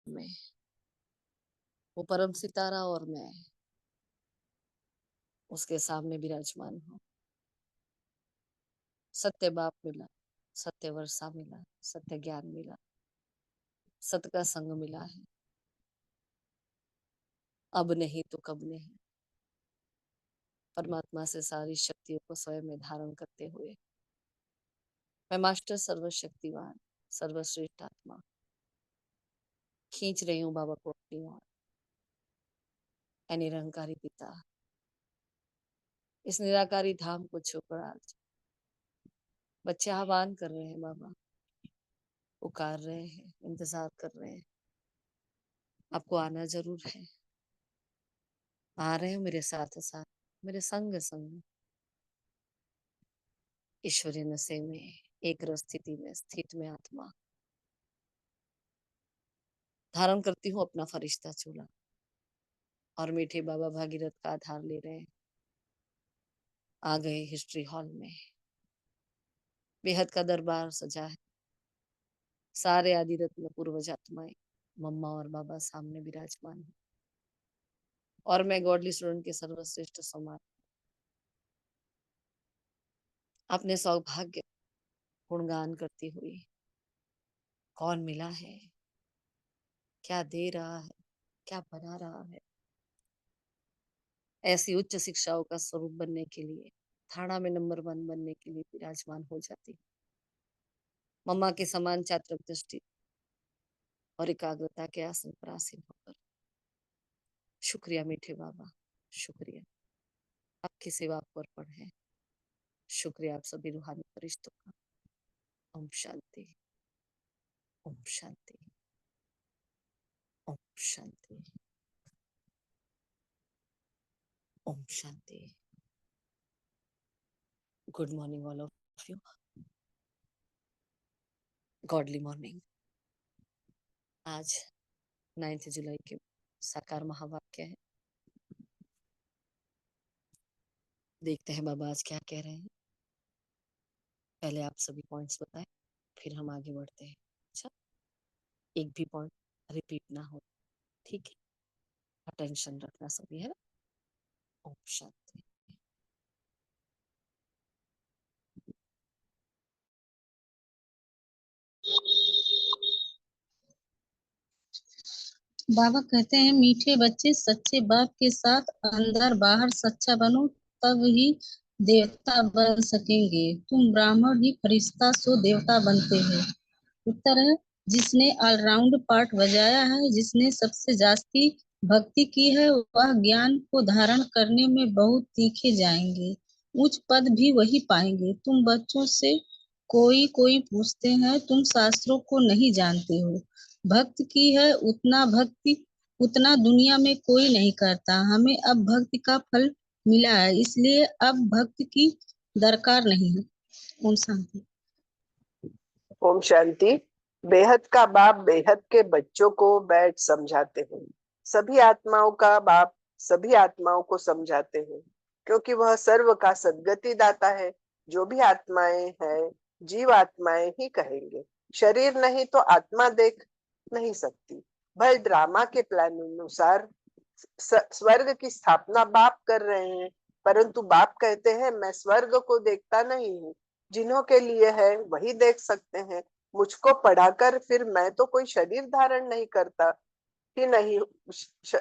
में वो परम सितारा और मैं उसके सामने विराजमान हूँ। सत्य बाप मिला, सत्य वर्षा मिला, सत्य ज्ञान मिला, सत्य का संग मिला है। अब नहीं तो कब नहीं, परमात्मा से सारी शक्तियों को स्वयं में धारण करते हुए मैं मास्टर सर्वशक्तिवान सर्वश्रेष्ठ आत्मा खींच रही हूँ बाबा को अपनी ओर। निरंकारी पिता, इस निराकारी धाम को छूकर आज बच्चे आह्वान कर रहे हैं बाबा, पुकार रहे हैं, इंतजार कर रहे हैं। आपको आना जरूर है। आ रहे हो मेरे साथ साथ, मेरे संग संग ईश्वरीय नशे में एक रस स्थिति में स्थित में आत्मा धारण करती हूँ अपना फरिश्ता चूल्हा और मीठे बाबा भागीरथ का आधार ले रहे हैं। आ गए हिस्ट्री हॉल में, बेहद का दरबार सजा है। सारे आदि रत्न पूर्वज आत्माएं मम्मा और बाबा सामने विराजमान है और मैं गॉडली स्टूडेंट के सर्वश्रेष्ठ सम्मान अपने सौभाग्य गुणगान करती हुई, कौन मिला है, क्या दे रहा है, क्या बना रहा है, ऐसी उच्च शिक्षाओं का स्वरूप बनने के लिए, थाना में नंबर 1 बनने के लिए विराजमान हो जाती। मम्मा के समान चात्रक दृष्टि और एकाग्रता के आसन पर आसीन होकर, शुक्रिया मीठे बाबा, शुक्रिया आपकी सेवा आपको अर्पण है। शुक्रिया आप सभी रूहानी फरिश्तों का। ओम शांति, ओम शांति, ओम शांति, ओम शांति। Good morning all of you. Godly morning. आज 9 जुलाई के साकार महावाक्य है। देखते हैं बाबा आज क्या कह रहे हैं। पहले आप सभी पॉइंट्स बताएं, फिर हम आगे बढ़ते हैं। अच्छा, एक भी पॉइंट रिपीट ना हो, ठीक है? अटेंशन रखना सभी, है ना? ओम शांति। बाबा कहते हैं, मीठे बच्चे सच्चे बाप के साथ अंदर बाहर सच्चा बनो, तब ही देवता बन सकेंगे। तुम ब्राह्मण ही फरिश्ता सो देवता बनते हो। उत्तर है, जिसने ऑलराउंड पार्ट बजाया है, जिसने सबसे जास्ती भक्ति की है, वह ज्ञान को धारण करने में बहुत तीखे जाएंगे, उच्च पद भी वही पाएंगे। तुम बच्चों से कोई कोई पूछते हैं, तुम शास्त्रों को नहीं जानते हो। भक्त की है उतना भक्ति उतना दुनिया में कोई नहीं करता। हमें अब भक्ति का फल मिला है, इसलिए अब भक्त की दरकार नहीं है। ओम शांति। ओम शांति। बेहद का बाप बेहद के बच्चों को बैठ समझाते हैं। सभी आत्माओं का बाप सभी आत्माओं को समझाते हैं, क्योंकि वह सर्व का सद्गति दाता है। जो भी आत्माएं हैं, जीव आत्माएं ही कहेंगे। शरीर नहीं तो आत्मा देख नहीं सकती। भाई ड्रामा के प्लान अनुसार स्वर्ग की स्थापना बाप कर रहे हैं, परंतु बाप कहते हैं मैं स्वर्ग को देखता नहीं हूँ, जिन्हों के लिए है वही देख सकते हैं। मुझको पढ़ाकर फिर मैं तो कोई शरीर धारण नहीं करता ही नहीं,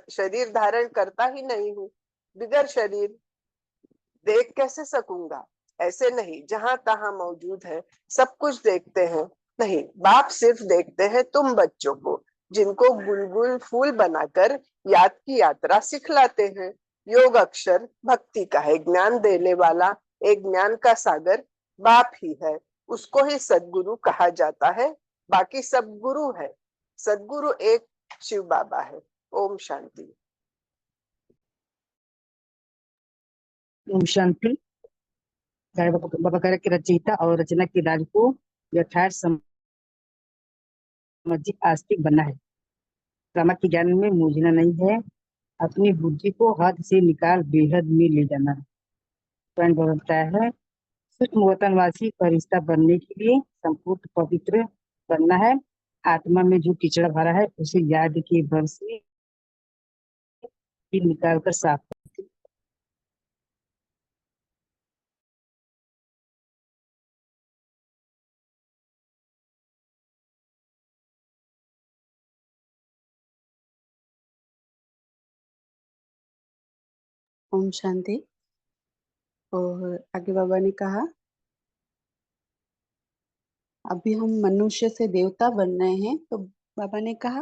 शरीर धारण करता ही नहीं हूँ। बिगर शरीर देख कैसे सकूंगा? ऐसे नहीं, जहां तहां मौजूद है सब कुछ देखते हैं। नहीं, बाप सिर्फ देखते हैं तुम बच्चों को, जिनको गुलगुल फूल बनाकर याद की यात्रा सिखलाते हैं। योग अक्षर भक्ति का है, ज्ञान देने वाला एक ज्ञान का सागर बाप ही है। उसको ही सदगुरु कहा जाता है, बाकी सब गुरु है। सदगुरु एक शिव बाबा है। ओम शांति। ओम शांति। बाबा कह रहे कि रचयिता और रचना की राज को यथार्थ समझ आस्तिक बनना है। ड्रामा के ज्ञान में मूझना नहीं है, अपनी बुद्धि को हद से निकाल बेहद में ले जाना है। स्वयं बोलता है, सूक्ष्म वतनवासी का रिश्ता बनने के लिए संपूर्ण पवित्र बनना है। आत्मा में जो कीचड़ भरा है उसे याद के बल से निकाल कर साफ कर। ओम शांति। और आगे बाबा ने कहा, अभी हम मनुष्य से देवता बन रहे हैं। तो बाबा ने कहा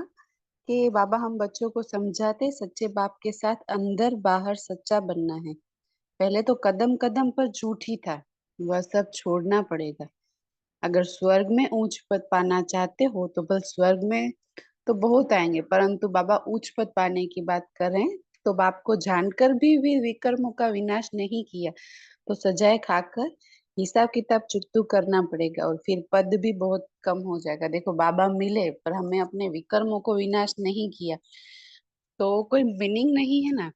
कि बाबा हम बच्चों को समझाते सच्चे बाप के साथ अंदर बाहर सच्चा बनना है। पहले तो कदम कदम पर झूठ ही था, वह सब छोड़ना पड़ेगा। अगर स्वर्ग में उच्च पद पाना चाहते हो तो बस स्वर्ग में तो बहुत आएंगे, परंतु बाबा उच्च पद पाने की बात कर रहे हैं। तो बाप को जानकर भी विकर्मों का विनाश नहीं किया तो सजाए खाकर हिसाब किताब चुकतू करना पड़ेगा और फिर पद भी बहुत कम हो जाएगा। देखो बाबा मिले पर हमें अपने विकर्मों को विनाश नहीं किया तो कोई मीनिंग नहीं है ना।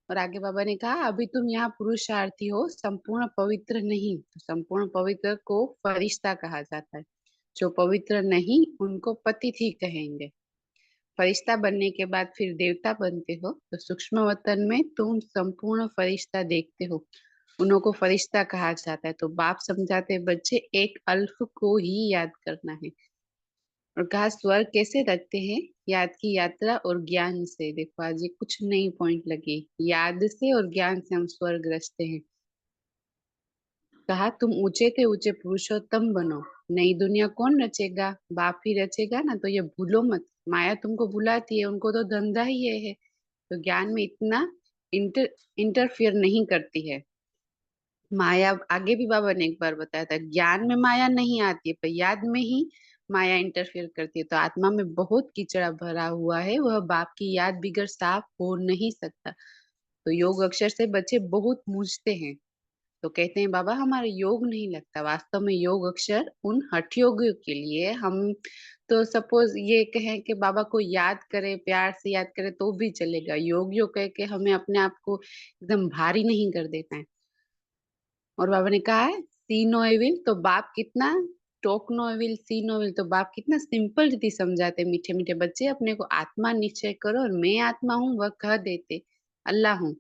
और आगे बाबा ने कहा, अभी तुम यहाँ पुरुषार्थी हो, संपूर्ण पवित्र नहीं। तो संपूर्ण पवित्र को फरिश्ता कहा जाता है, जो पवित्र नहीं उनको पतित ही कहेंगे। फरिश्ता बनने के बाद फिर देवता बनते हो तो सूक्ष्म वतन में तुम संपूर्ण फरिश्ता देखते हो, उन्हों को फरिश्ता कहा जाता है। तो बाप समझाते बच्चे एक अल्फ को ही याद करना है। और कहा स्वर्ग कैसे रखते हैं, याद की यात्रा और ज्ञान से। देखो आज ये कुछ नई पॉइंट लगी, याद से और ज्ञान से हम स्वर्ग रचते हैं। कहा तुम ऊंचे से ऊंचे पुरुषोत्तम बनो। नई दुनिया कौन रचेगा, बाप ही रचेगा ना। तो ये भूलो मत, माया तुमको भुलाती है, उनको तो धंधा ही ये है। तो ज्ञान में इतना इंटरफियर नहीं करती है माया। आगे भी बाबा ने एक बार बताया था, ज्ञान में माया नहीं आती है पर याद में ही माया इंटरफियर करती है। तो आत्मा में बहुत कीचड़ा भरा हुआ है, वह बाप की याद बिगड़ साफ हो नहीं सकता। तो योग अक्षर से बच्चे बहुत मूझते हैं, तो कहते हैं बाबा हमारा योग नहीं लगता। वास्तव में योग अक्षर उन हठ योगियों के लिए। हम तो सपोज ये कहें कि बाबा को याद करे, प्यार से याद करे तो भी चलेगा। योग योग कह के हमें अपने आप को एकदम भारी नहीं कर देना है। और बाबा ने कहा है सी नो एविल, तो बाप कितना टोक नो एविल सी नो एविल, तो बाप कितना सिंपल रीति समझाते। मीठे मीठे बच्चे अपने को आत्मा निश्चय करो, और मैं आत्मा हूँ वह कह देते अल्लाह हूँ।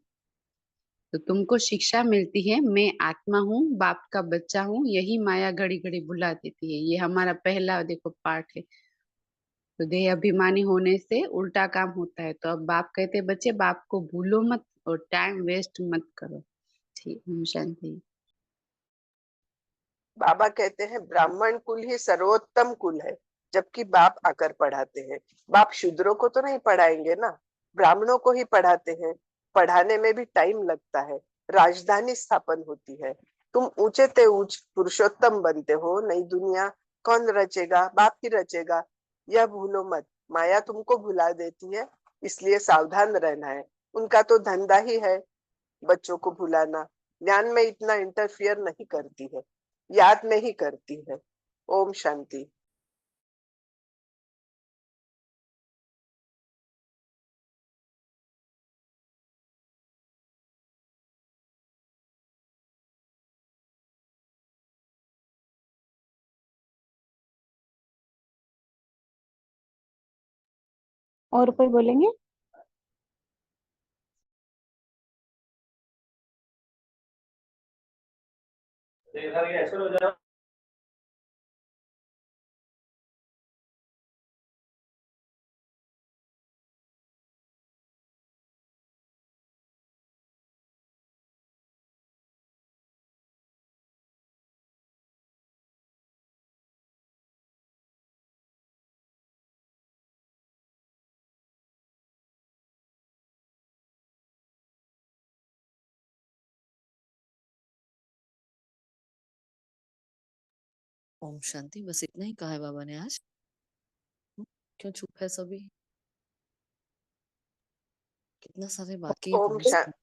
तो तुमको शिक्षा मिलती है मैं आत्मा हूँ, बाप का बच्चा हूँ, यही माया घड़ी घड़ी भुला देती है। ये हमारा पहला देखो पार्ट है। तो देह अभिमानी होने से उल्टा काम होता है। तो अब बाप कहते बच्चे बाप को भूलो मत और टाइम वेस्ट मत करो। ठीक, शांति। बाबा कहते हैं ब्राह्मण कुल ही सर्वोत्तम कुल है, जबकि बाप आकर पढ़ाते हैं। बाप शूद्रों को तो नहीं पढ़ाएंगे ना, ब्राह्मणों को ही पढ़ाते हैं। पढ़ाने में भी टाइम लगता है, राजधानी स्थापन होती है। तुम ऊंचे ते ऊंच पुरुषोत्तम बनते हो। नई दुनिया कौन रचेगा, बाप ही रचेगा। यह भूलो मत, माया तुमको भुला देती है, इसलिए सावधान रहना है। उनका तो धंधा ही है बच्चों को भुलाना। ज्ञान में इतना इंटरफियर नहीं करती है, याद में ही करती है। ओम शांति। और कोई बोलेंगे? ओम शांति। बस इतना ही कहा है बाबा ने आज। क्यों चुप है सभी? कितना सारे बाकी है ओम पॉइंट्स।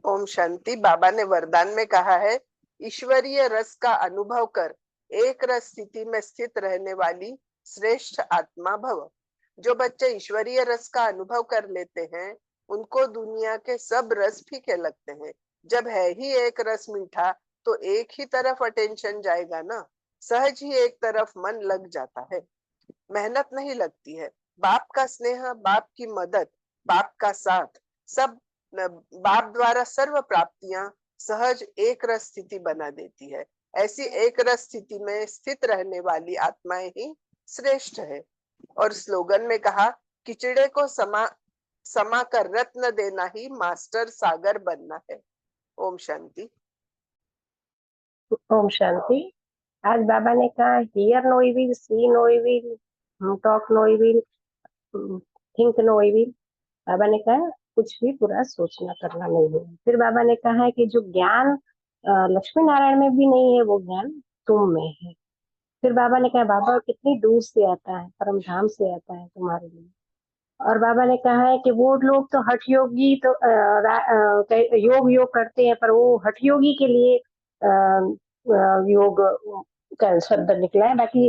ओम शांति। बाबा ने वरदान में कहा है ईश्वरीय रस का अनुभव कर एक रस स्थिति में स्थित रहने वाली श्रेष्ठ आत्मा भव। जो बच्चे ईश्वरीय रस का अनुभव कर लेते हैं उनको दुनिया के सब रस फीके लगते हैं। जब है ही एक रस मीठा तो एक ही तरफ अटेंशन जाएगा ना। सहज ही एक तरफ मन लग जाता है, मेहनत नहीं लगती है। बाप का स्नेह, बाप की मदद, बाप का साथ, सब बाप द्वारा सर्व प्राप्तियां सहज एक रस स्थिति बना देती है। ऐसी एक रस स्थिति में स्थित रहने वाली आत्माएं ही श्रेष्ठ है। और स्लोगन में कहा, किचड़े को समा कर रत्न देना ही मास्टर सागर बनना है। ओम शांति। ओम शांति। आज बाबा ने कहा, hear no evil, see no evil, talk no evil, think no evil. बाबा ने कहा कुछ भी बुरा सोचना करना नहीं है। फिर बाबा ने कहा है कि जो ज्ञान लक्ष्मी नारायण में भी नहीं है, वो ज्ञान तुम में है। फिर बाबा ने कहा, बाबा कितनी दूर से आता है, परम धाम से आता है तुम्हारे लिए। और बाबा ने कहा है कि वो लोग तो हठ योगी तो योग योग करते हैं, पर वो हठ योगी के लिए योग का शब्द निकला है। बाकी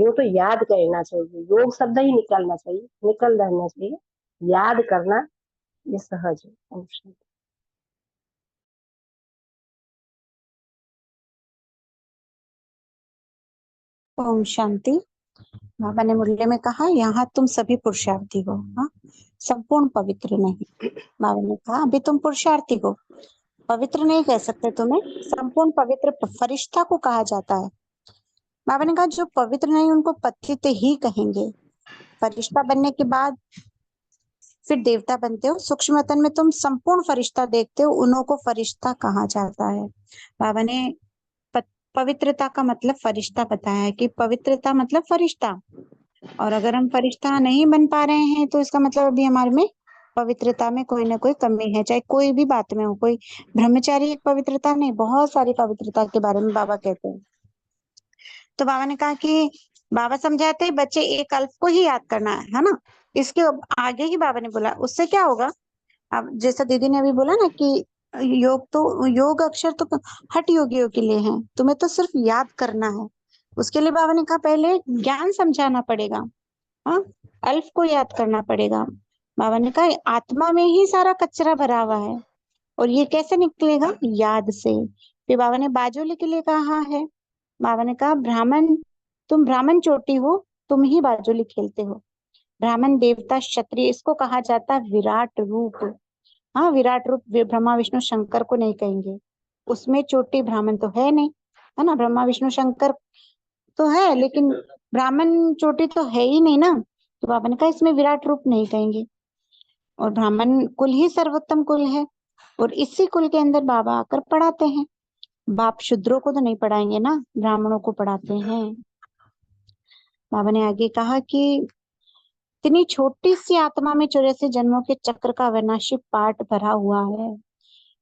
योग तो याद करना चाहिए, योग शब्द ही निकलना चाहिए, निकल रहना चाहिए। याद करना ये सहज है। ओम शांति। बाबा ने मुरली में कहा, यहाँ तुम सभी पुरुषार्थी हो, हाँ, संपूर्ण पवित्र नहीं। बाबा ने कहा अभी तुम पुरुषार्थी हो, पवित्र नहीं कह सकते तुम्हें, संपूर्ण पवित्र फरिश्ता को कहा जाता है। बाबा ने कहा जो पवित्र नहीं उनको पतित ही कहेंगे। फरिश्ता बनने के बाद फिर देवता बनते हो। सूक्ष्म वतन में तुम संपूर्ण फरिश्ता देखते हो, उन्हों को फरिश्ता कहा जाता है। बाबा ने पवित्रता का मतलब फरिश्ता बताया है कि पवित्रता मतलब फरिश्ता। और अगर हम फरिश्ता नहीं बन पा रहे हैं तो इसका मतलब अभी हमारे में पवित्रता में कोई ना कोई कमी है, चाहे कोई भी बात में हो। कोई ब्रह्मचारी एक पवित्रता नहीं, बहुत सारी पवित्रता के बारे में बाबा कहते हैं। तो बाबा ने कहा कि बाबा समझाते हैं बच्चे एक अल्फ को ही याद करना है ना। इसके आगे ही बाबा ने बोला उससे क्या होगा। अब जैसा दीदी ने अभी बोला ना कि योग अक्षर तो हठ योगियों के लिए है, तुम्हें तो सिर्फ याद करना है। उसके लिए बाबा ने कहा पहले ज्ञान समझाना पड़ेगा, हाँ, अल्फ को याद करना पड़ेगा। बाबा ने कहा आत्मा में ही सारा कचरा भरा हुआ है और ये कैसे निकलेगा, याद से। फिर बाबा ने बाजोली के लिए कहा है। बाबा ने कहा तुम ब्राह्मण चोटी हो, तुम ही बाजोली खेलते हो। ब्राह्मण देवता क्षत्रिय इसको कहा जाता है विराट रूप। हाँ, विराट रूप ब्रह्मा विष्णु शंकर को नहीं कहेंगे, उसमें चोटी ब्राह्मण तो है नहीं, है ना। ब्रह्मा विष्णु शंकर तो है लेकिन ब्राह्मण चोटी तो है ही नहीं ना। तो बाबा ने कहा इसमें विराट रूप नहीं कहेंगे। और ब्राह्मण कुल ही सर्वोत्तम कुल है और इसी कुल के अंदर बाबा आकर पढ़ाते हैं। बाप शूद्रों को तो नहीं पढ़ाएंगे ना, ब्राह्मणों को पढ़ाते हैं। बाबा ने आगे कहा कि इतनी छोटी सी आत्मा में 84 जन्मों के चक्र का अविनाशी पाठ भरा हुआ है।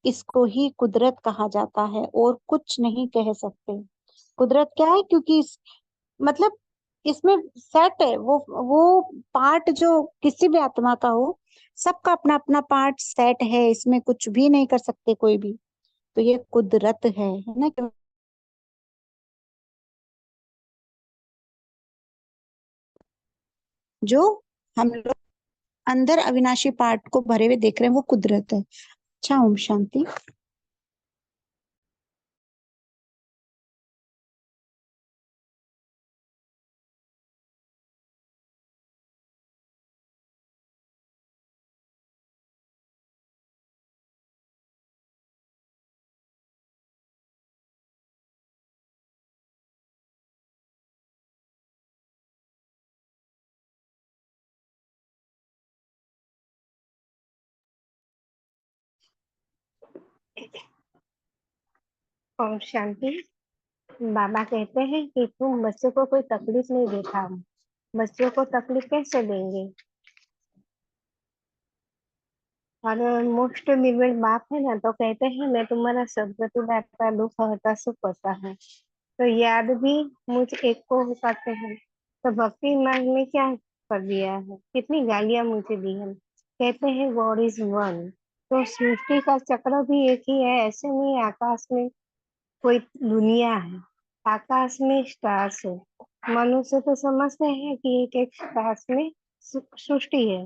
इसको ही कुदरत कहा जाता है और कुछ नहीं कह सकते। कुदरत क्या है, क्योंकि मतलब इसमें सेट है वो पार्ट जो किसी भी आत्मा का हो, सबका अपना अपना पार्ट सेट है, इसमें कुछ भी नहीं कर सकते कोई भी। तो ये कुदरत है ना। जो हम लोग अंदर अविनाशी पार्ट को भरे हुए देख रहे हैं वो कुदरत है। अच्छा, ओम शांति। ओम शांति। बाबा कहते हैं कि तुम बच्चे को कोई तकलीफ नहीं देता हो, बच्चों को तकलीफ कैसे देंगे। और मोस्ट निर्मल बाप है ना, तो कहते हैं मैं तुम्हारा सदगति दाता दुख हरता सुख पता है। तो याद भी मुझ एक को हो पाते हैं। तो भक्ति मार्ग में क्या कर दिया है, कितनी गालियां मुझे दी है। कहते हैं गॉड इज वन। तो सृष्टि का चक्र भी एक ही है, ऐसे नहीं आकाश में कोई दुनिया है, आकाश में स्टार्स है। मनुष्य तो समझते हैं कि एक एक स्टार्स में सृष्टि है,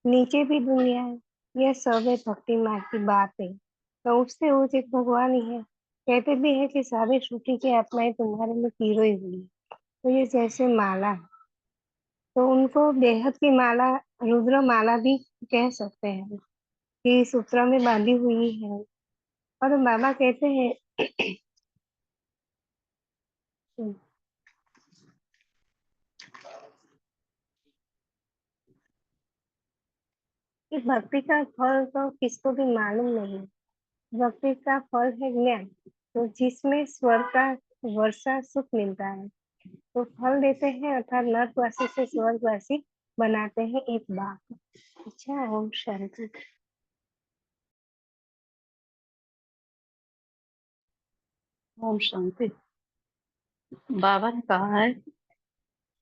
नीचे भी दुनिया है। यह सब है भक्ति मार्ग की बात है। तो उससे उच्च एक भगवान ही है। कहते भी है कि सारे श्रुति की आत्माएं तुम्हारे में पिरोई हुई है। तो ये जैसे माला है, तो उनको बेहद की माला, रुद्र माला भी कह सकते हैं कि सूत्र में बांधी हुई है। और बाबा कहते हैं कि भक्ति का फल तो किसको भी मालूम नहीं। भक्ति का फल है ज्ञान, तो जिसमें स्वर्ग का वर्षा सुख मिलता है। तो फल देते हैं अर्थात नर्कवासी से स्वर्गवासी बनाते हैं एक बाग। अच्छा, ओम शांति। ओम शांति। बाबा ने कहा है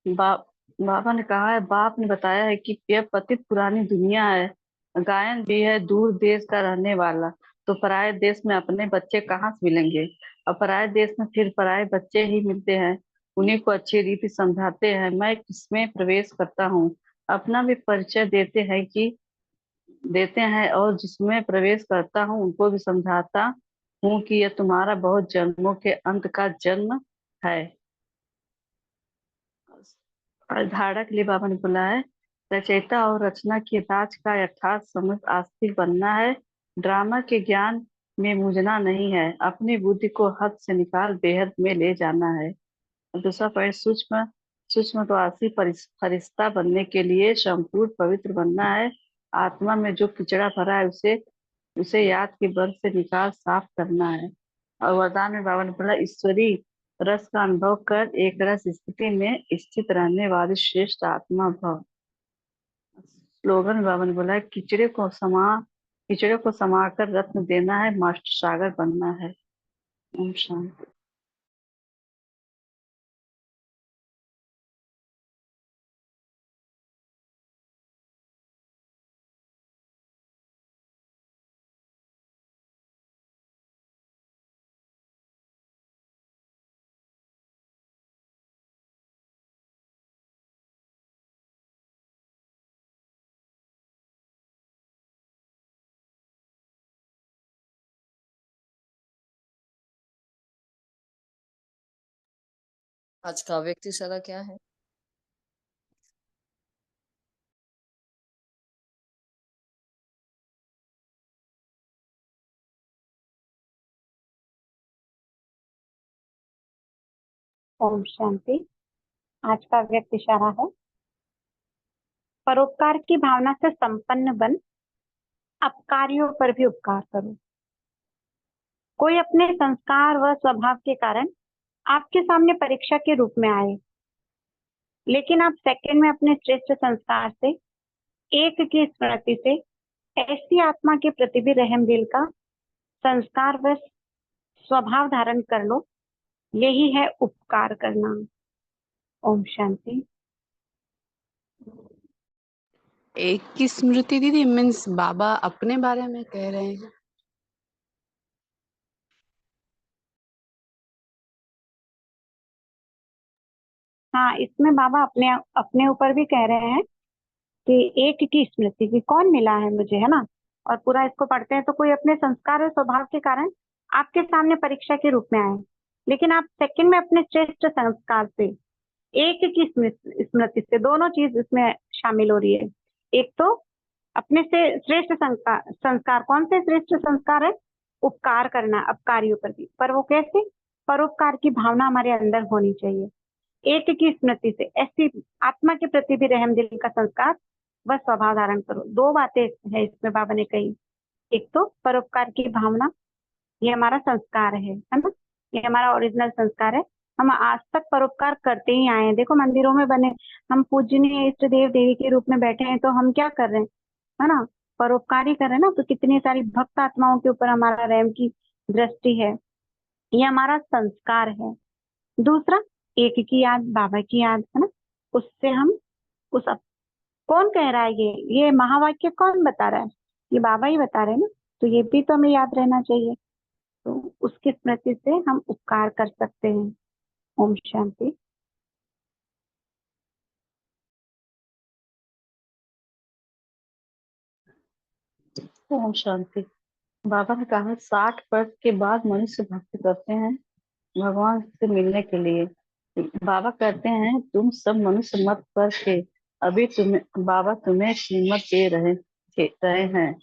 बा, बाबा ने कहा है, बाप ने बताया है कि यह पतित पुरानी दुनिया है। गायन भी है दूर देश का रहने वाला, तो पराये देश में अपने बच्चे कहाँ से मिलेंगे। और पराये देश में फिर पराये बच्चे ही मिलते हैं, उन्हीं को अच्छी रीति समझाते हैं। मैं किसमें प्रवेश करता हूँ, अपना भी परिचय देते हैं, और जिसमें प्रवेश करता हूँ उनको भी समझाता हूँ कि यह तुम्हारा बहुत जन्मों के अंत का जन्म है। और धारणा के लिए बाबा ने बोला है, रचयिता और रचना की राज का यथार्थ समझ आस्तिक बनना है। ड्रामा के ज्ञान में मूझना नहीं है, अपनी बुद्धि को हद से निकाल बेहद में ले जाना है। और दूसरा पॉइंट, सूक्ष्म सूक्ष्म तो आसी फरिश्ता बनने के लिए संपूर्ण पवित्र बनना है। आत्मा में जो किचड़ा भरा है उसे उसे याद के बर से निकाल साफ करना है। और वरदान में बाबा ने बोला, ईश्वरी रस का अनुभव कर एक रस स्थिति में स्थित रहने वाली श्रेष्ठ आत्मा भव। स्लोगन में बाबा ने बोला है, किचड़े को समाकर रत्न देना है, मास्टर सागर बनना है। ओम शांति। आज का व्यक्ति इशारा क्या है? ओम शांति। आज का व्यक्त इशारा है, परोपकार की भावना से संपन्न बन अपकारियों पर भी उपकार करो। कोई अपने संस्कार व स्वभाव के कारण आपके सामने परीक्षा के रूप में आए, लेकिन आप सेकंड में अपने श्रेष्ठ संस्कार से, एक की स्मृति से ऐसी आत्मा के प्रति भी रहम दिल का संस्कार व स्वभाव धारण कर लो। यही है उपकार करना। ओम शांति। एक की स्मृति दीदी मीन्स बाबा अपने बारे में कह रहे हैं। हाँ, इसमें बाबा अपने अपने ऊपर भी कह रहे हैं कि एक की स्मृति की कौन मिला है मुझे, है ना। और पूरा इसको पढ़ते हैं तो कोई अपने संस्कार और स्वभाव के कारण आपके सामने परीक्षा के रूप में आए, लेकिन आप सेकंड में अपने श्रेष्ठ संस्कार से, एक की स्मृति से, दोनों चीज इसमें शामिल हो रही है। एक तो अपने से श्रेष्ठ संस्कार, संस्कार कौन से श्रेष्ठ संस्कार है, उपकार करना अपकारियों पर भी, पर वो कैसे, परोपकार की भावना हमारे अंदर होनी चाहिए। एक की स्मृति से ऐसी आत्मा के प्रति भी रहम दिल का संस्कार व स्वभाव धारण करो। दो बातें है इसमें बाबा ने कही। एक तो परोपकार की भावना, ये हमारा संस्कार है ना, ये हमारा ओरिजिनल संस्कार है। हम आज तक परोपकार करते ही आए हैं। देखो मंदिरों में बने, हम पूजनीय इष्ट देव देवी के रूप में बैठे हैं, तो हम क्या कर रहे हैं, है ना, परोपकार ही कर रहे हैं ना। तो कितनी सारी भक्त आत्माओं के ऊपर हमारा रहम की दृष्टि है, ये हमारा संस्कार है। दूसरा, एक की याद, बाबा की याद, है ना, उससे हम कौन कह रहा है, ये महावाक्य कौन बता रहा है, ये बाबा ही बता रहे हैं ना। तो ये भी तो हमें याद रहना चाहिए। तो उसकी स्मृति से हम उपकार कर सकते हैं। ओम शांति। ओम शांति। बाबा ने कहा 60 वर्ष के बाद मनुष्य भक्ति करते हैं भगवान से मिलने के लिए। बाबा कहते हैं तुम सब मनुष्य मत करके अभी तुम्हें बाबा तुम्हें कीमत दे रहे हैं।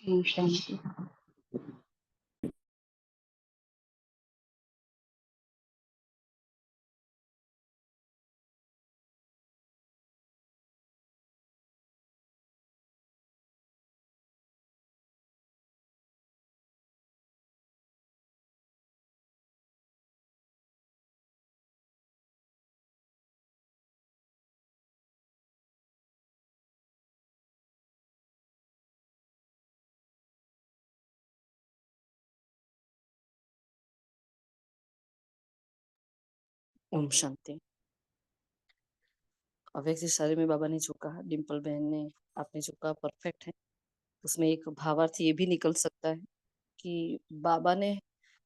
ओम शांति। ओम शांति। अव्यक्त इशारे में बाबा ने जो कहा, डिम्पल बहन ने आपने जो कहा परफेक्ट है। उसमें एक भावार्थ ये भी निकल सकता है कि बाबा ने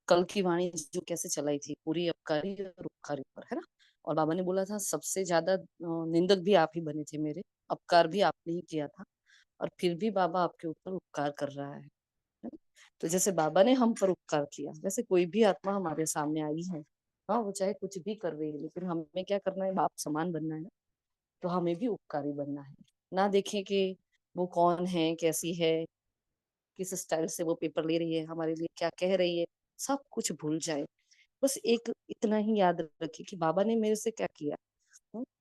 कल की वाणी जो कैसे चलाई थी पूरी अपकारी और उपकारी पर, है ना। और बाबा ने बोला था सबसे ज्यादा निंदक भी आप ही बने थे मेरे, अपकार भी आपने ही किया था, और फिर भी बाबा आपके ऊपर उपकार कर रहा है ना? तो जैसे बाबा ने हम पर उपकार किया, वैसे कोई भी आत्मा हमारे सामने आई है, हाँ वो चाहे कुछ भी कर रही है, लेकिन हमें क्या करना है, बाप समान बनना है ना। तो हमें भी उपकारी बनना है, ना देखें कि वो कौन है, कैसी है, किस स्टाइल से वो पेपर ले रही है, हमारे लिए क्या कह रही है, सब कुछ भूल जाए। बस एक इतना ही याद रखे कि बाबा ने मेरे से क्या किया,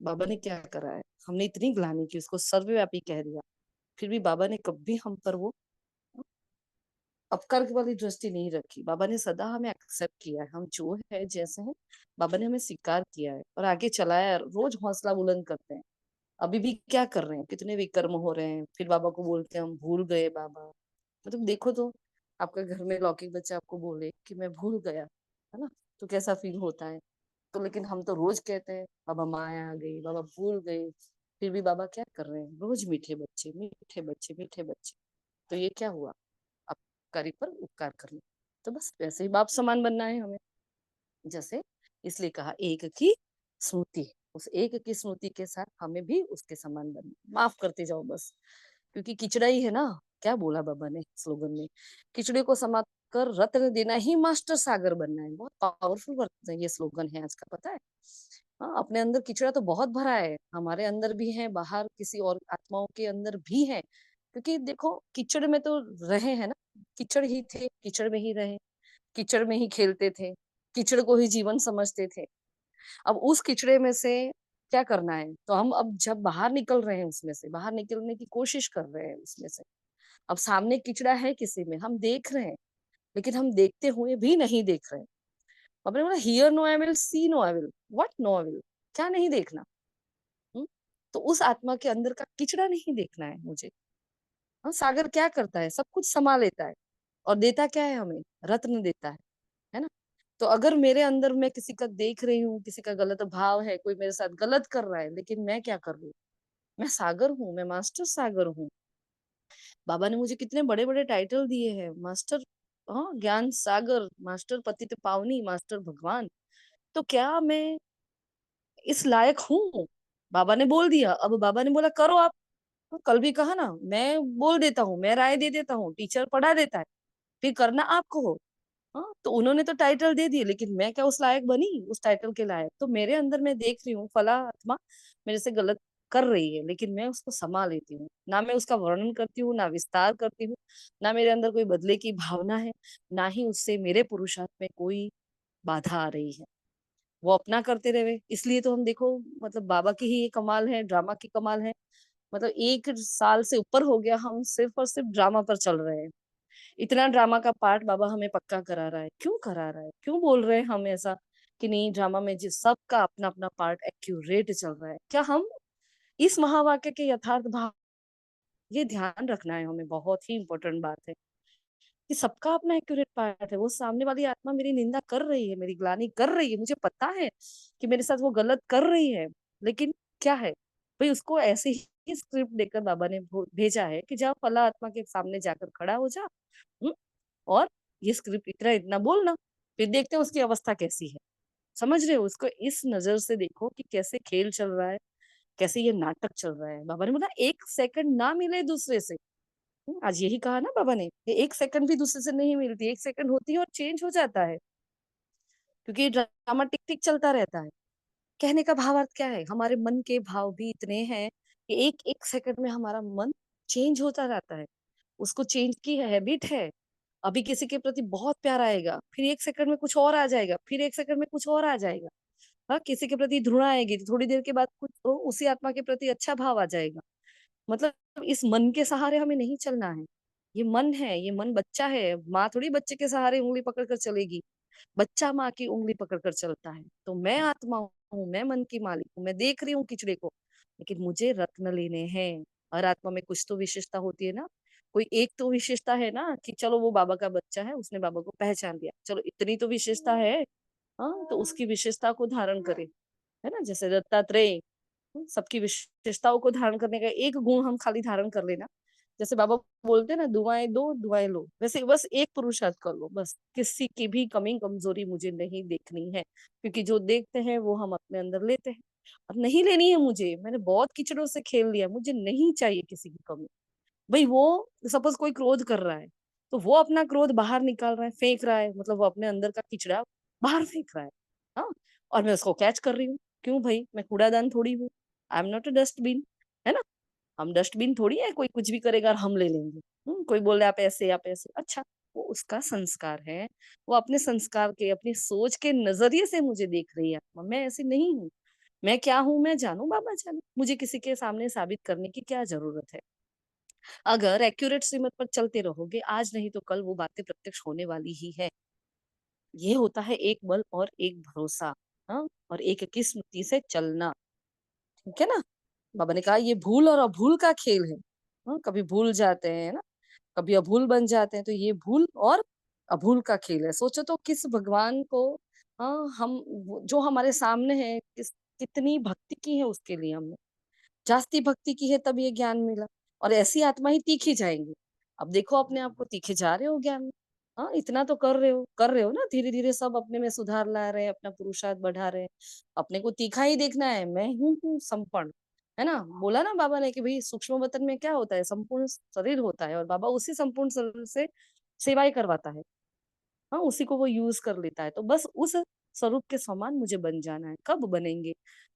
बाबा ने क्या करा है। हमने इतनी ग्लानि की, उसको सर्वव्यापी कह दिया, फिर भी बाबा ने कभी हम पर वो अपकार वाली दृष्टि नहीं रखी। बाबा ने सदा हमें एक्सेप्ट किया है, हम जो है जैसे हैं, बाबा ने हमें स्वीकार किया है और आगे चलाया है। रोज हौसला बुलंद करते हैं। अभी भी क्या कर रहे हैं, कितने विकर्म हो रहे हैं, फिर बाबा को बोलते हैं हम भूल गए बाबा। मतलब देखो तो, आपका घर में लौकिक बच्चा आपको बोले कि मैं भूल गया, है ना, तो कैसा फील होता है। तो लेकिन हम तो रोज कहते हैं बाबा माया आ गई, बाबा भूल गए, फिर भी बाबा क्या कर रहे हैं, रोज मीठे बच्चे मीठे बच्चे मीठे बच्चे। तो ये क्या हुआ, अपकारी पर उपकार करना। तो बस वैसे ही बाप समान बनना है हमें। जैसे इसलिए कहा एक की स्मृति, उस एक की स्मृति के साथ हमें भी उसके समान बनना, माफ करते जाओ बस। क्योंकि किचड़ा ही है ना, क्या बोला बाबा ने स्लोगन में, किचड़े को समाप्त कर रत्न देना ही मास्टर सागर बनना है। बहुत पावरफुल ये स्लोगन है आज का, पता है। हाँ, अपने अंदर किचड़ा तो बहुत भरा है, हमारे अंदर भी है, बाहर किसी और आत्माओं के अंदर भी है। क्योंकि देखो कीचड़ में तो रहे हैं ना, कीचड़ ही थे, कीचड़ में ही रहे, कीचड़ में ही खेलते थे, कीचड़ को ही जीवन समझते थे। अब उस कीचड़े में से क्या करना है, तो हम अब जब बाहर निकल रहे हैं, उसमें से बाहर निकलने की कोशिश कर रहे हैं उसमें से। अब सामने कीचड़ा है किसी में, हम देख रहे हैं, लेकिन हम देखते हुए भी नहीं देख रहे हैं। आपने बोला hear no evil, see no evil, what no evil, क्या नहीं देखना। हुँ? तो उस आत्मा के अंदर का किचड़ा नहीं देखना है मुझे। हाँ, सागर क्या करता है, सब कुछ समा लेता है और देता क्या है हमें, रत्न देता है ना। तो अगर मेरे अंदर मैं किसी का देख रही हूँ, किसी का गलत भाव है, कोई मेरे साथ गलत कर रहा है, लेकिन मैं क्या कर रही हूँ, मैं सागर हूँ, मैं मास्टर सागर हूँ। बाबा ने मुझे कितने बड़े बड़े टाइटल दिए हैं, मास्टर, हाँ, ज्ञान सागर, मास्टर पतित पावनी, मास्टर भगवान। तो क्या मैं इस लायक हूँ, बाबा ने बोल दिया, अब बाबा ने बोला करो आप। तो कल भी कहा ना, मैं बोल देता हूँ, मैं राय दे देता हूँ, टीचर पढ़ा देता है, फिर करना आपको हो। हाँ, तो उन्होंने तो टाइटल दे दिए, लेकिन मैं क्या उस लायक बनी, उस टाइटल के लायक। तो मेरे अंदर मैं देख रही हूँ फला आत्मा मेरे से गलत कर रही है, लेकिन मैं उसको समा लेती हूँ, ना मैं उसका वर्णन करती हूँ, ना विस्तार करती हूँ, ना मेरे अंदर कोई बदले की भावना है, ना ही उससे मेरे पुरुषार्थ में कोई बाधा आ रही है। वो अपना करते रहे, इसलिए तो हम देखो, मतलब बाबा की ही ये कमाल है, ड्रामा की कमाल है। मतलब 1 साल से ऊपर हो गया हम सिर्फ और सिर्फ ड्रामा पर चल रहे हैं। इतना ड्रामा का पार्ट बाबा हमें पक्का करा रहा है, क्यों करा रहा है, क्यों बोल रहे हैं हम ऐसा कि नहीं ड्रामा में जिस सबका अपना अपना पार्ट एक्यूरेट चल रहा है। क्या हम इस महावाक्य के यथार्थ भाव, ये ध्यान रखना है हमें, बहुत ही इंपॉर्टेंट बात है कि सबका अपना एक्यूरेट पार्ट है। वो सामने वाली आत्मा मेरी निंदा कर रही है, मेरी ग्लानि कर रही है, मुझे पता है कि मेरे साथ वो गलत कर रही है, लेकिन क्या है भाई, उसको ऐसे ही स्क्रिप्ट देकर बाबा ने भेजा है कि जा फला आत्मा के सामने जाकर खड़ा हो जा, हम्म, और ये स्क्रिप्ट इतना इतना बोलना, फिर देखते हैं उसकी अवस्था कैसी है। समझ रहे हो, उसको इस नजर से देखो कि कैसे खेल चल रहा है, कैसे ये नाटक चल रहा है। बाबा ने बोला 1 सेकंड ना मिले दूसरे से, आज यही कहा ना बाबा ने, एक सेकंड भी दूसरे से नहीं मिलती, एक सेकंड होती है और चेंज हो जाता है, क्योंकि ड्रामा टिक टिक चलता रहता है। कहने का भावार्थ क्या है, हमारे मन के भाव भी इतने हैं कि एक एक सेकंड में हमारा मन चेंज होता रहता है। उसको चेंज की हैबिट है। अभी किसी के प्रति बहुत प्यार आएगा, फिर एक सेकंड में कुछ और आ जाएगा, फिर एक सेकंड में कुछ और आ जाएगा। हाँ, किसी के प्रति घृणा आएगी तो थोड़ी देर के बाद कुछ तो उसी आत्मा के प्रति अच्छा भाव आ जाएगा। मतलब इस मन के सहारे हमें नहीं चलना है। ये मन है, ये मन बच्चा है, माँ थोड़ी बच्चे के सहारे उंगली पकड़ कर चलेगी। बच्चा माँ की उंगली पकड़ कर चलता है। तो मैं आत्मा हूँ, मैं मन की मालिक हूँ, मैं देख रही हूँ किचड़े को, लेकिन मुझे रत्न लेने हैं। हर आत्मा में कुछ तो विशेषता होती है ना। कोई एक तो विशेषता है ना कि चलो वो बाबा का बच्चा है, उसने बाबा को पहचान लिया, चलो इतनी तो विशेषता है। हाँ, तो उसकी विशेषता को धारण करे, है ना। जैसे दत्तात्रेय, सबकी विशेषताओं को धारण करने का एक गुण हम खाली धारण कर लेना। जैसे बाबा बोलते हैं ना, दुआएं दो दुआएं लो, वैसे बस एक पुरुषार्थ कर लो, बस किसी की भी कमी कमजोरी मुझे नहीं देखनी है, क्योंकि जो देखते हैं वो हम अपने अंदर लेते हैं। अब नहीं लेनी है मुझे, मैंने बहुत कीचड़ों से खेल लिया, मुझे नहीं चाहिए किसी की कमी। भाई वो सपोज कोई क्रोध कर रहा है, तो वो अपना क्रोध बाहर निकाल रहा है, फेंक रहा है, मतलब वो अपने अंदर का कीचड़ा बाहर फेंक रहा है। हाँ, और मैं उसको कैच कर रही हूँ। क्यों भाई, मैं कूड़ादान थोड़ी हूँ, I am not a dustbin, है ना। हम डस्टबिन थोड़ी है, कोई कुछ भी करेगा और हम ले लेंगे। कोई बोल रहा है आप ऐसे, अच्छा, वो उसका संस्कार है। वो अपने संस्कार के, अपनी सोच के नजरिए से मुझे देख रही है। मैं ऐसी नहीं हूँ। मैं क्या हूँ मैं जानू, बाबा जाने, मुझे किसी के सामने साबित करने की क्या जरूरत है। अगर एक्यूरेट श्रीमत पर चलते रहोगे, आज नहीं तो कल वो बातें प्रत्यक्ष होने वाली ही है। ये होता है एक बल और एक भरोसा, हाँ, और एक की स्मृति से चलना। ठीक है ना। बाबा ने कहा ये भूल और अभूल का खेल है। हाँ, कभी भूल जाते हैं ना, कभी अभूल बन जाते हैं, तो ये भूल और अभूल का खेल है। सोचो तो किस भगवान को, हाँ, हम जो हमारे सामने है, कितनी भक्ति की है उसके लिए हमने, जास्ती भक्ति की है तब ये ज्ञान मिला। और ऐसी आत्मा ही तीखी जाएंगी। अब देखो अपने आप को तीखे जा रहे हो ज्ञान में। हाँ, इतना तो कर रहे हो ना, धीरे धीरे सब अपने में सुधार ला रहे हैं, अपना पुरुषार्थ बढ़ा रहे हैं। अपने को तीखा ही देखना है, मैं हूँ संपन्न, है ना। बोला ना बाबा ने कि भाई सूक्ष्म वतन में क्या होता है, संपूर्ण शरीर होता है, और बाबा उसी संपूर्ण शरीर से सेवाएं करवाता है। हाँ, उसी को वो यूज कर लेता है। तो बस उस स्वरूप के समान मुझे बन जाना है। कब बनेंगे,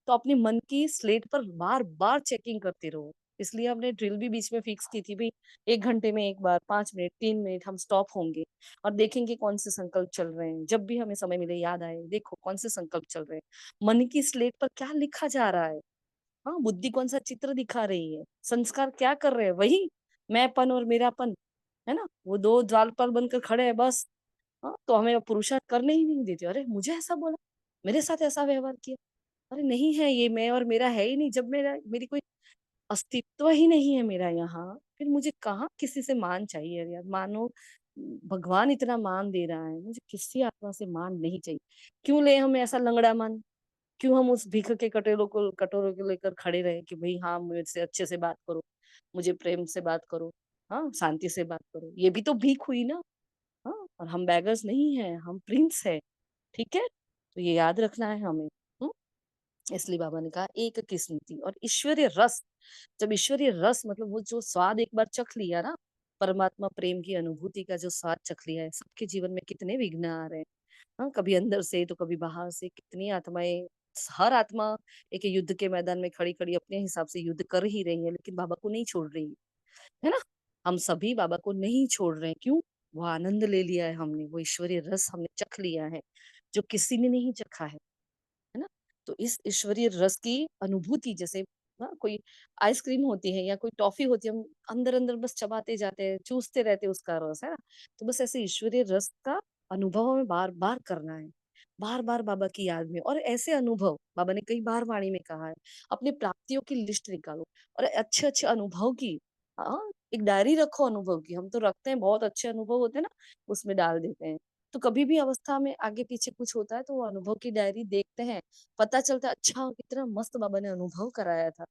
तो अपने मन की स्लेट पर बार बार चेकिंग करते रहो। इसलिए हमने ड्रिल भी बीच में फिक्स की थी भाई, 1 घंटे में एक बार, 5 मिनट, 3 मिनट हम स्टॉप होंगे और देखेंगे कौन से संकल्प चल रहे हैं। जब भी हमें समय मिले याद आए, देखो कौन से संकल्प चल रहे हैं, मन की स्लेट पर क्या लिखा जा रहा है। हाँ, बुद्धि कौन सा चित्र दिखा रही है, संस्कार क्या कर रहे हैं, वही मैंपन और मेरापन, है ना। वो दो द्वारपाल बनकर खड़े हैं बस। हाँ, तो हमें पुरुषार्थ करने ही नहीं देते। अरे मुझे ऐसा बोला, मेरे साथ ऐसा व्यवहार किया, अरे नहीं है, ये मैं और मेरा है ही नहीं। जब मेरी कोई अस्तित्व ही नहीं है मेरा यहाँ, फिर मुझे कहाँ किसी से मान चाहिए। अरे यार, मानो भगवान इतना मान दे रहा है, मुझे किसी आत्मा से मान नहीं चाहिए। क्यों ले हम ऐसा लंगड़ा मान, क्यों हम उस भीख के कटोरों को लेकर खड़े रहे कि भाई हाँ, मुझसे अच्छे से बात करो, मुझे प्रेम से बात करो, हाँ, शांति से बात करो। ये भी तो भीख हुई ना। हाँ, और हम बैगर्स नहीं है, हम प्रिंस है। ठीक है, तो ये याद रखना है हमें। हम्म? इसलिए बाबा ने कहा एक किस्म थी। और ईश्वरीय रस, जब ईश्वरीय रस मतलब वो जो स्वाद एक बार चख लिया ना, परमात्मा प्रेम की अनुभूति का जो स्वाद चख लिया है, सबके जीवन में कितने विघ्न आ रहे हैं। हाँ, कभी अंदर से तो कभी बाहर से, कितनी आत्माएं, हर आत्मा एक युद्ध के मैदान में खड़ी खड़ी अपने हिसाब से युद्ध कर ही रही है, लेकिन बाबा को नहीं छोड़ रही है ना। हम सभी बाबा को नहीं छोड़ रहे हैं। क्यों, वो आनंद ले लिया है हमने, वो ईश्वरीय रस हमने चख लिया है, जो किसी ने नहीं चखा है ना। तो इस ईश्वरीय रस की अनुभूति, जैसे ना कोई आइसक्रीम होती है या कोई टॉफी होती है, हम अंदर अंदर बस चबाते जाते हैं, चूसते रहते हैं उसका रस, है ना। तो बस ऐसे ईश्वरीय रस का अनुभव हमें बार बार करना है, बार बार बाबा की याद में। और ऐसे अनुभव बाबा ने कई बार वाणी में कहा है, अपनी प्राप्तियों की लिस्ट निकालो और अच्छे अच्छे अनुभव की, हाँ, एक डायरी रखो अनुभव की। हम तो रखते हैं, बहुत अच्छे अनुभव होते हैं ना, उसमें डाल देते हैं। तो कभी भी अवस्था में आगे पीछे कुछ होता है तो वो अनुभव की डायरी देखते हैं, पता चलता है अच्छा कितना मस्त बाबा ने अनुभव कराया था।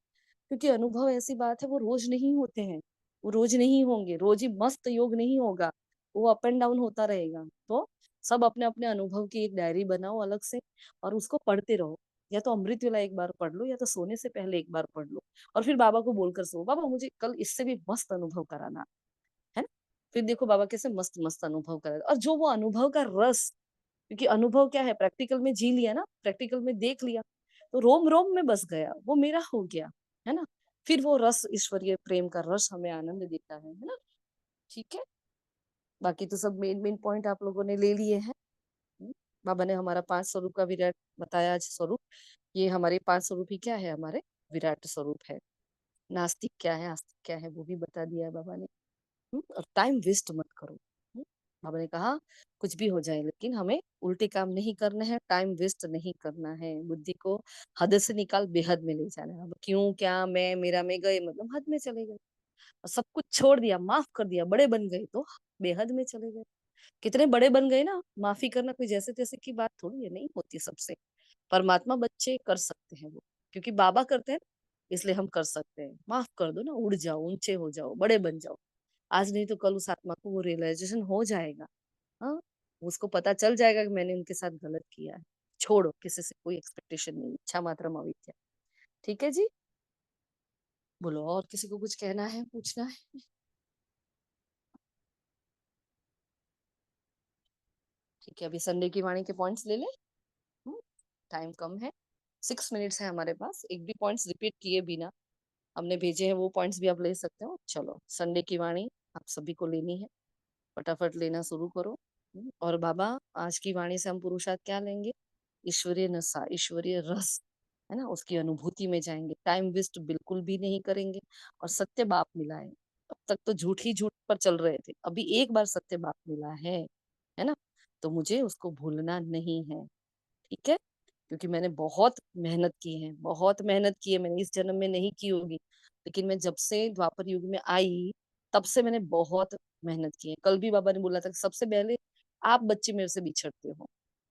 क्योंकि अनुभव ऐसी बात है, वो रोज नहीं होते हैं, वो रोज नहीं होंगे, रोज ही मस्त योग नहीं होगा, वो अप एंड डाउन होता रहेगा। तो सब अपने अपने अनुभव की एक डायरी बनाओ अलग से, और उसको पढ़ते रहो। या तो अमृत वेला एक बार पढ़ लो, या तो सोने से पहले एक बार पढ़ लो, और फिर बाबा को बोलकर सो, बाबा मुझे कल इससे भी मस्त अनुभव कराना। फिर देखो बाबा कैसे मस्त मस्त अनुभव करा, और जो वो अनुभव का रस, क्योंकि अनुभव क्या है, प्रैक्टिकल में जी लिया ना, प्रैक्टिकल में देख लिया, तो रोम रोम में बस गया, वो मेरा हो गया, है ना। फिर वो रस, ईश्वरीय प्रेम का रस हमें आनंद देता है ना। ठीक है, बाकी तो सब मेन मेन पॉइंट आप लोगों ने ले लिए हैं। बाबा ने हमारा 5 स्वरूप का विराट बताया आज स्वरूप, ये हमारे 5 स्वरूप ही क्या है, हमारे विराट स्वरूप है। नास्तिक क्या है, आस्तिक क्या है, वो भी बता दिया है बाबा ने। और टाइम वेस्ट मत करो। बाबा ने कहा कुछ भी हो जाए लेकिन हमें उल्टे काम नहीं करने हैं, टाइम वेस्ट नहीं करना है, बुद्धि को हद से निकाल बेहद में ले जाना है। अब क्यों, क्या, मैं, मेरा में गए मतलब हद में चले गए, और सब कुछ छोड़ दिया, माफ कर दिया, बड़े बन गए तो बेहद में चले गए। कितने बड़े बन गए ना, माफी करना कोई जैसे तैसे की बात थोड़ी है, नहीं होती सबसे। परमात्मा बच्चे कर सकते हैं वो, क्योंकि बाबा करते हैं इसलिए हम कर सकते हैं। माफ कर दो ना, उड़ जाओ, ऊंचे हो जाओ, बड़े बन जाओ। आज नहीं तो कल उस आत्मा को वो रियलाइजेशन हो जाएगा। हाँ, उसको पता चल जाएगा कि मैंने उनके साथ गलत किया है। छोड़ो, किसी से कोई एक्सपेक्टेशन नहीं, इच्छा मात्र अविद्या। ठीक है जी, बोलो और किसी को कुछ कहना है, पूछना है? ठीक है, अभी संडे की वाणी के पॉइंट्स ले ले। टाइम कम है, 6 मिनट्स है हमारे पास, एक भी पॉइंट्स रिपीट किए बिना हमने भेजे हैं, वो पॉइंट्स भी आप ले सकते हो। चलो, संडे की वाणी आप सभी को लेनी है, फटाफट लेना शुरू करो। और बाबा आज की वाणी से हम पुरुषार्थ क्या लेंगे? ईश्वरीय नशा, ईश्वरीय रस, है ना, उसकी अनुभूति में जाएंगे। टाइम वेस्ट बिल्कुल भी नहीं करेंगे, और सत्य बाप मिला है। अब तक तो झूठ ही झूठ पर चल रहे थे, अभी एक बार सत्य बाप मिला है ना, तो मुझे उसको भूलना नहीं है। ठीक है, क्योंकि मैंने बहुत मेहनत की है, बहुत मेहनत की है, मैंने इस जन्म में नहीं की होगी, लेकिन मैं जब से द्वापर युग में आई तब से मैंने बहुत मेहनत की है। कल भी बाबा ने बोला था कि सबसे पहले आप बच्चे मेरे से बिछड़ते हो,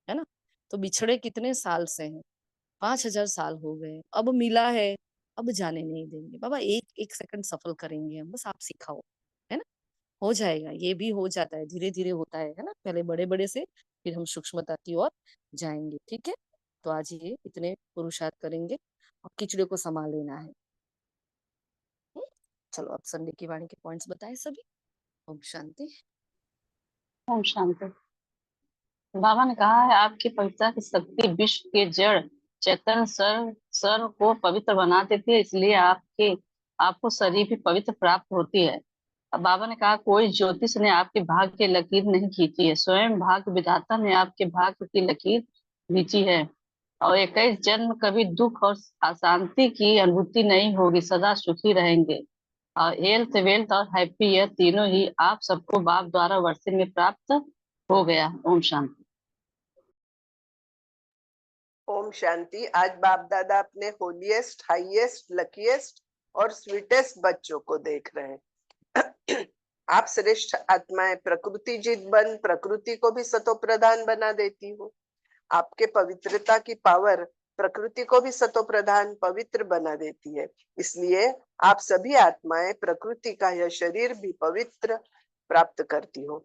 है ना, तो बिछड़े कितने साल से हैं, 5000 साल हो गए, अब मिला है, अब जाने नहीं देंगे बाबा, एक एक सेकंड सफल करेंगे हम, बस आप सिखाओ, है ना। हो जाएगा, ये भी हो जाता है, धीरे धीरे होता है ना, पहले बड़े बड़े से फिर हम सूक्ष्मता की ओर जाएंगे। ठीक है, तो आज ये इतने पुरुषार्थ करेंगे और खिचड़ी को संभाल लेना है। चलो, अब संडे की वाणी के पॉइंट्स बताएं सभी। ओम शांति। ओम शांति। बाबा ने कहा है आपकी पवित्रता की शक्ति विश्व के जड़ चेतन सर को पवित्र बना देती है, इसलिए आपको शरीर भी पवित्र प्राप्त होती है। अब बाबा ने कहा कोई ज्योतिष ने आपके भाग्य की लकीर नहीं खींची है, स्वयं भाग्य विधाता ने आपके भाग्य की लकीर खींची है। और 21 जन्म कभी दुख और अशांति की अनुभूति नहीं होगी, सदा सुखी रहेंगे। और हेल्थ, वेल्थ और हैप्पी, यह तीनों ही आप सबको बाप द्वारा वर्षे में प्राप्त हो गया। ओम शांति। ओम शांति। आज बाप दादा अपने होलीएस्ट, हाईएस्ट, लकीएस्ट और स्वीटेस्ट बच्चों को देख रहे हैं। आप श्रेष्ठ आत्माएं प्रकृति जित बन प्रकृति को भी सतो प्रधान बना देती हो। आपके पवित्रता की पावर प्रकृति को भी सतो प्रधान पवित्र बना देती है, इसलिए आप सभी आत्माएं प्रकृति का यह शरीर भी पवित्र प्राप्त करती हो।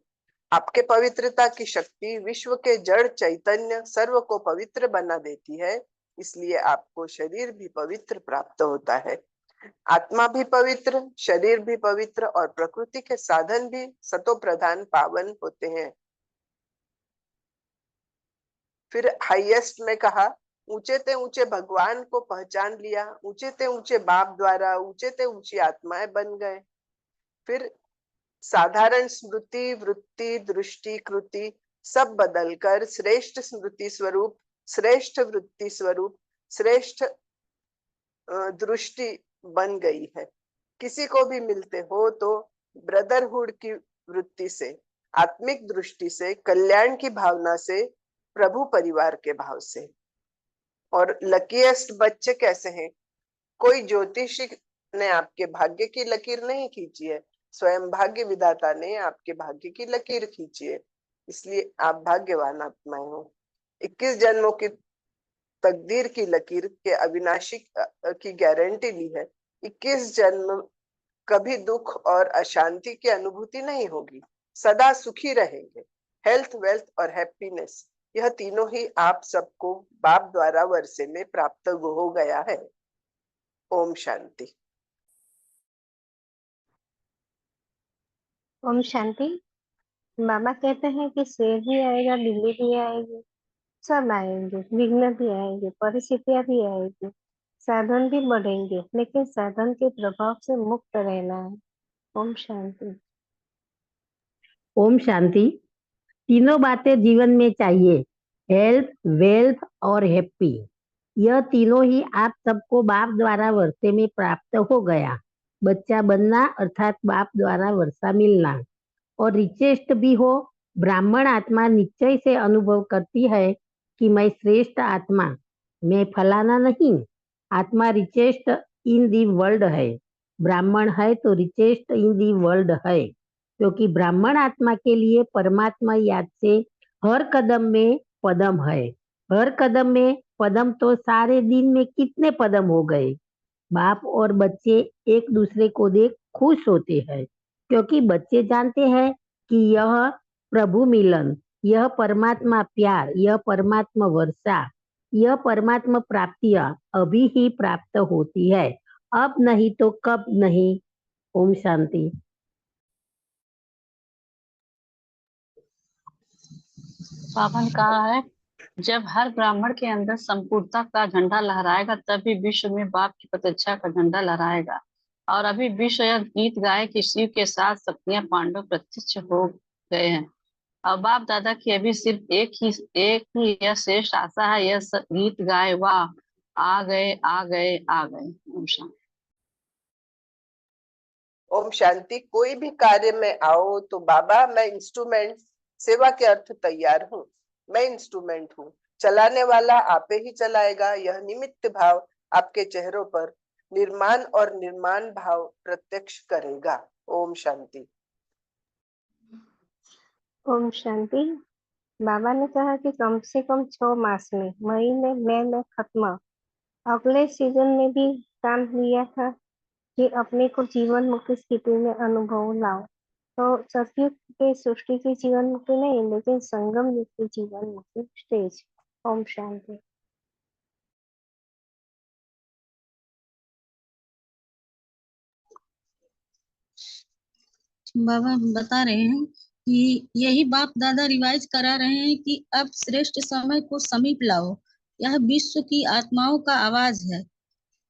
आपके पवित्रता की शक्ति विश्व के जड़ चैतन्य सर्व को पवित्र बना देती है, इसलिए आपको शरीर भी पवित्र प्राप्त होता है। आत्मा भी पवित्र, शरीर भी पवित्र और प्रकृति के साधन भी सतो प्रधान पावन होते हैं। फिर हाईएस्ट में कहा ऊंचे ते ऊंचे भगवान को पहचान लिया, ऊंचे ते ऊंचे बाप द्वारा ऊंचे ते ऊंची आत्माएं बन गए। फिर साधारण स्मृति, वृत्ति, दृष्टि, कृति सब बदलकर श्रेष्ठ स्मृति स्वरूप, श्रेष्ठ वृत्ति स्वरूप, श्रेष्ठ दृष्टि बन गई है। किसी को भी मिलते हो तो ब्रदरहुड की वृत्ति से, आत्मिक दृष्टि से, कल्याण की भावना से, प्रभु परिवार के भाव से। और लकीएस्ट बच्चे कैसे हैं? कोई ज्योतिषी ने आपके भाग्य की लकीर नहीं खींची है, स्वयं भाग्य विधाता ने आपके भाग्य की लकीर खींची है, इसलिए आप भाग्यवान आत्माएं हो। 21 जन्मों की तकदीर की लकीर के अविनाशी की गारंटी ली है। 21 जन्म कभी दुख और अशांति की अनुभूति नहीं होगी, सदा सुखी रहेंगे। हेल्थ, वेल्थ और हैप्पीनेस, यह तीनों ही आप सबको बाप द्वारा वर्षे में प्राप्त हो गया है। ओम शांति। ओम शांति। बाबा कहते हैं कि शेर भी आएगा, बिल्ली भी आएगी, सब आएंगे, विघ्न भी आएंगे, परिस्थितियां भी आएगी, साधन भी बढ़ेंगे, लेकिन साधन के प्रभाव से मुक्त रहना है। ओम शांति। ओम शांति। तीनों बातें जीवन में चाहिए, हेल्थ, वेल्थ और हैप्पी। यह तीनों ही आप सबको बाप द्वारा वर्षे में प्राप्त हो गया। बच्चा बनना अर्थात बाप द्वारा वर्षा मिलना, और रिचेस्ट भी हो। ब्राह्मण आत्मा निश्चय से अनुभव करती है कि मैं श्रेष्ठ आत्मा, मैं फलाना नहीं। आत्मा रिचेस्ट इन दी वर्ल्ड है। ब्राह्मण है तो रिचेस्ट इन दी वर्ल्ड है, क्योंकि ब्राह्मण आत्मा के लिए परमात्मा याद से हर कदम में पदम है। हर कदम में पदम तो सारे दिन में कितने पदम हो गए। बाप और बच्चे एक दूसरे को देख खुश होते हैं, क्योंकि बच्चे जानते हैं कि यह प्रभु मिलन, यह परमात्मा प्यार, यह परमात्मा वर्षा, यह परमात्मा प्राप्तियां अभी ही प्राप्त होती है, अब नहीं तो कब नहीं। ओम शांति। बाबा ने कहा है, जब हर ब्राह्मण के अंदर संपूर्णता का झंडा लहराएगा तभी विश्व में बाप की प्रतीक्षा का झंडा लहराएगा। और अभी विश्व यह गीत गाए कि शिव के साथ शक्तियां पांडव प्रत्यक्ष हो गए हैं। और बाप दादा की अभी सिर्फ एक ही यह श्रेष्ठ आशा है, यह गीत गाए, वाह आ गए आ गए आ गए। ओम शांति। ओम शांति। कोई भी कार्य में आओ तो बाबा मैं इंस्ट्रूमेंट, सेवा के अर्थ तैयार हूँ, मैं इंस्ट्रूमेंट हूँ, चलाने वाला आपे ही चलाएगा। यह निमित्त भाव आपके चेहरों पर निर्माण और निर्माण भाव प्रत्यक्ष करेगा। ओम शांति। ओम शांति। बाबा ने कहा कि कम से कम 6 मास में, मई में खत्म। अगले सीजन में भी काम लिया था कि अपने को जीवन मुक्ति स्थिति में अनुभव लाओ। तो सतयुग के सृष्टि की जीवन मुक्ति नहीं, लेकिन संगम युग की जीवन मुक्ति स्टेज। ओम शांति। बाबा बता रहे हैं कि यही बाप दादा रिवाइज करा रहे हैं कि अब श्रेष्ठ समय को समीप लाओ। यह विश्व की आत्माओं का आवाज है,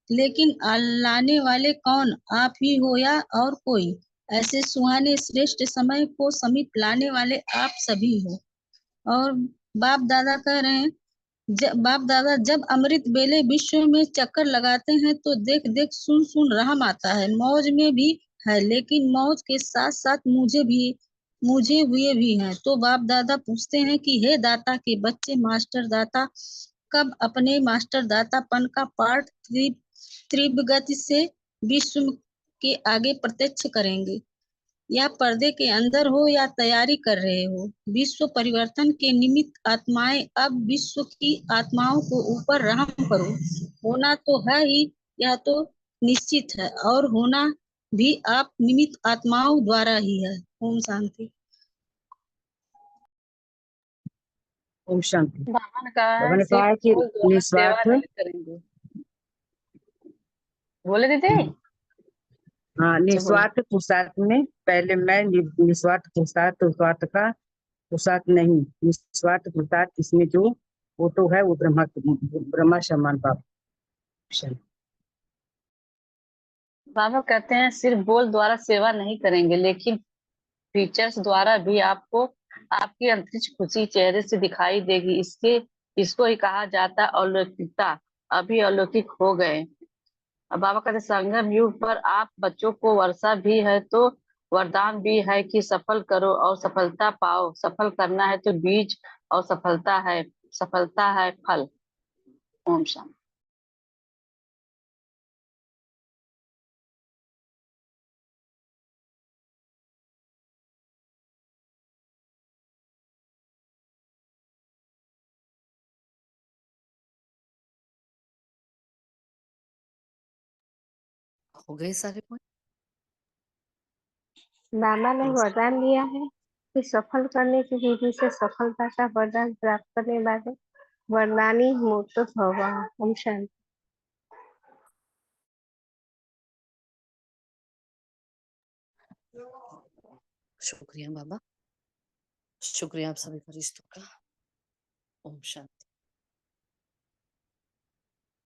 लेकिन लाने वाले कौन, आप ही हो या और कोई? ऐसे सुहाने श्रेष्ठ समय को समीप लाने वाले आप सभी हो। और बाप दादा कह रहे हैं, बाप दादा जब अमृत बेले विश्व में चक्कर लगाते हैं तो देख देख सुन सुन रहम आता है। मौज में भी है, लेकिन मौज के साथ साथ मुझे हुए भी हैं। तो बाप दादा पूछते हैं कि हे दाता के बच्चे, मास्टर दाता कब अपने मास्टर दातापन का पाठ तीव्र गति से विश्व के आगे प्रत्यक्ष करेंगे? या पर्दे के अंदर हो या तैयारी कर रहे हो? विश्व परिवर्तन के निमित्त आत्माएं, अब विश्व की आत्माओं को ऊपर रहम करो। होना तो है ही, यह तो निश्चित है, और होना भी आप निमित्त आत्माओं द्वारा ही है। ओम शांति। ओम शांति। बाबा ने कहा बाबा है ने सिर्फ कहा है कि फूल द्वारा सेवा निस्वार्थ, नहीं करेंगे। बोले दीदी? हाँ, अच्छा बोलो। निस्वार्थ पुरुषार्थ में पहले मैं निस्वार्थ पुरुषार्थ, स्वार्थ का पुरुषार्थ नहीं, निस्वार्थ पुरुषार्थ इसमें जो वो तो है, वो ब्रह्मा समान बाप। बाबा कहते हैं सिर्फ बोल द्वारा सेवा नहीं करेंगे, लेकिन फीचर्स द्वारा भी आपको आपकी अंतरिक्ष खुशी चेहरे से दिखाई देगी। इसको ही कहा जाता अलौकिकता। अभी अलौकिक हो गए। अब बाबा कहते संगम युग पर आप बच्चों को वर्षा भी है तो वरदान भी है कि सफल करो और सफलता पाओ। सफल करना है तो बीज, और सफलता है फल। ओम शांति। हो गए सारे पॉइंट। बाबा ने वरदान दिया है कि सफल करने की विधि से सफलता का वरदान प्राप्त करने वाले वरदानी मूर्त भव। ओम शांति। शुक्रिया बाबा, शुक्रिया आप सभी फरिश्तों का। ओम शांति।